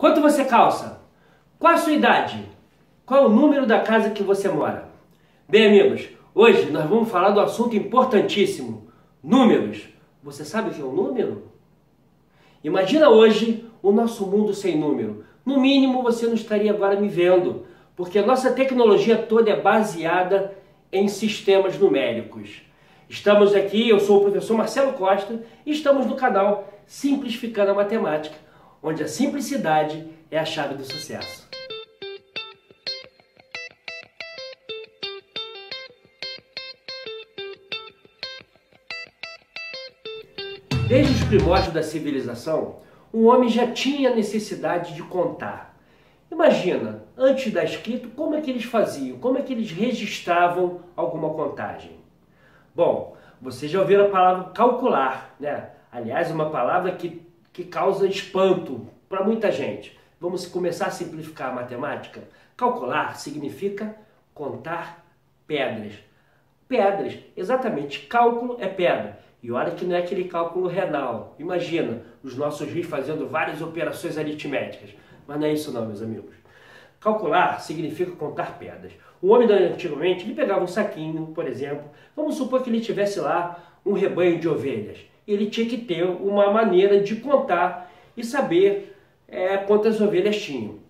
Quanto você calça? Qual a sua idade? Qual é o número da casa que você mora? Bem, amigos, hoje nós vamos falar do assunto importantíssimo, números. Você sabe o que é um número? Imagina hoje o nosso mundo sem número. No mínimo você não estaria agora me vendo, porque a nossa tecnologia toda é baseada em sistemas numéricos. Estamos aqui, eu sou o professor Marcelo Costa e estamos no canal Simplificando a Matemática, onde a simplicidade é a chave do sucesso. Desde os primórdios da civilização, o homem já tinha necessidade de contar. Imagina, antes da escrita, como é que eles faziam? Como é que eles registravam alguma contagem? Bom, vocês já ouviram a palavra calcular, né? Aliás, é uma palavra que causa espanto para muita gente. Vamos começar a simplificar a matemática? Calcular significa contar pedras. Pedras, exatamente, cálculo é pedra. E olha que não é aquele cálculo renal. Imagina os nossos rios fazendo várias operações aritméticas. Mas não é isso não, meus amigos. Calcular significa contar pedras. O homem antigamente ele pegava um saquinho, por exemplo. Vamos supor que ele tivesse lá um rebanho de ovelhas. Ele tinha que ter uma maneira de contar e saber quantas ovelhas tinham.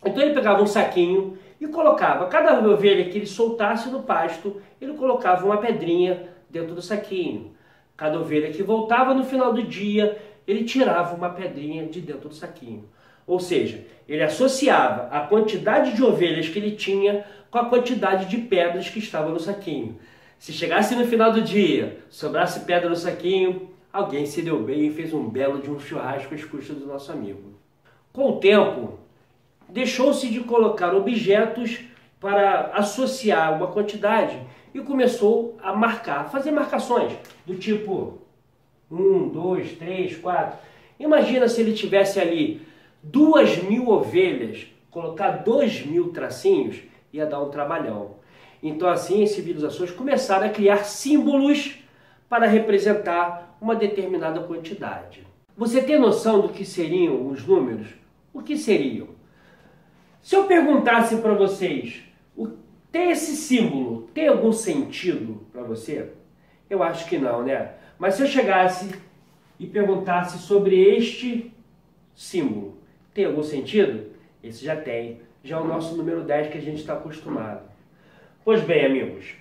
Então ele pegava um saquinho e colocava, cada ovelha que ele soltasse no pasto, ele colocava uma pedrinha dentro do saquinho. Cada ovelha que voltava no final do dia, ele tirava uma pedrinha de dentro do saquinho. Ou seja, ele associava a quantidade de ovelhas que ele tinha com a quantidade de pedras que estavam no saquinho. Se chegasse no final do dia, sobrasse pedra no saquinho, alguém se deu bem e fez um belo de um churrasco às custas do nosso amigo. Com o tempo, deixou-se de colocar objetos para associar uma quantidade e começou a marcar, fazer marcações do tipo 1, 2, 3, 4. Imagina se ele tivesse ali 2.000 ovelhas, colocar 2.000 tracinhos, ia dar um trabalhão. Então assim as civilizações começaram a criar símbolos para representar uma determinada quantidade. Você tem noção do que seriam os números? O que seriam? Se eu perguntasse para vocês, tem esse símbolo, tem algum sentido para você? Eu acho que não, né? Mas se eu chegasse e perguntasse sobre este símbolo, tem algum sentido? Esse já tem. Já é o nosso número 10 que a gente está acostumado. Pois bem, amigos,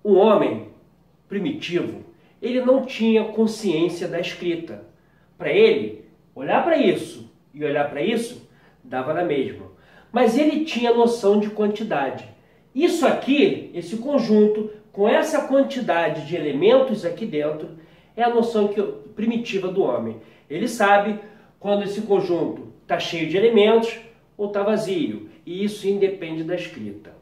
o homem primitivo, ele não tinha consciência da escrita. Para ele, olhar para isso e olhar para isso, dava na mesma. Mas ele tinha noção de quantidade. Isso aqui, esse conjunto, com essa quantidade de elementos aqui dentro, é a noção primitiva do homem. Ele sabe quando esse conjunto está cheio de elementos ou está vazio. E isso independe da escrita.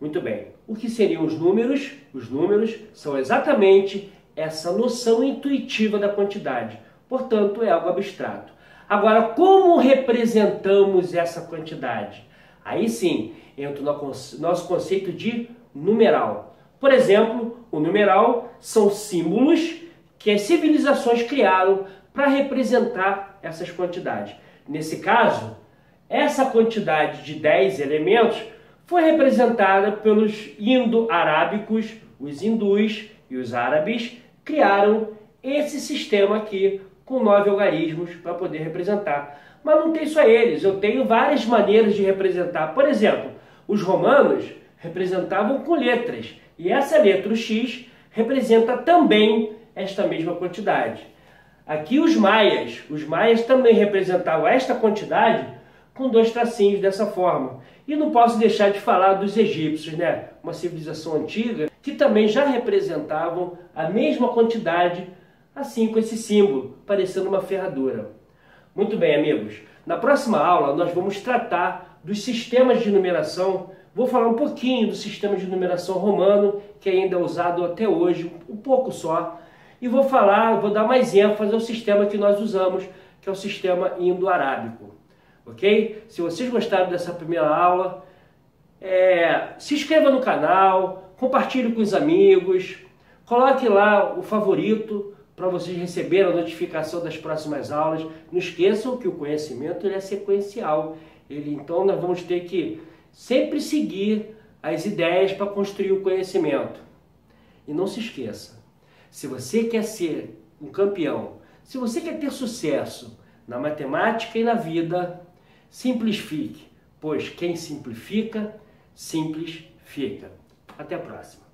Muito bem. O que seriam os números? Os números são exatamente essa noção intuitiva da quantidade. Portanto, é algo abstrato. Agora, como representamos essa quantidade? Aí sim, entra o nosso conceito de numeral. Por exemplo, o numeral são símbolos que as civilizações criaram para representar essas quantidades. Nesse caso, essa quantidade de 10 elementos foi representada pelos indo-arábicos, os hindus e os árabes criaram esse sistema aqui com 9 algarismos para poder representar. Mas não tem só eles, eu tenho várias maneiras de representar. Por exemplo, os romanos representavam com letras, e essa letra, o X, representa também esta mesma quantidade. Aqui os maias também representavam esta quantidade com 2 tracinhos dessa forma. E não posso deixar de falar dos egípcios, né? Uma civilização antiga que também já representavam a mesma quantidade, assim com esse símbolo, parecendo uma ferradura. Muito bem, amigos. Na próxima aula nós vamos tratar dos sistemas de numeração. Vou falar um pouquinho do sistema de numeração romano, que ainda é usado até hoje, um pouco só. E vou dar mais ênfase ao sistema que nós usamos, que é o sistema indo-arábico. Ok? Se vocês gostaram dessa primeira aula, se inscreva no canal, compartilhe com os amigos, coloque lá o favorito, para vocês receberem a notificação das próximas aulas. Não esqueçam que o conhecimento ele é sequencial. Então nós vamos ter que sempre seguir as ideias para construir o conhecimento. E não se esqueça, se você quer ser um campeão, se você quer ter sucesso na matemática e na vida, simplifique, pois quem simplifica, simples fica. Até a próxima.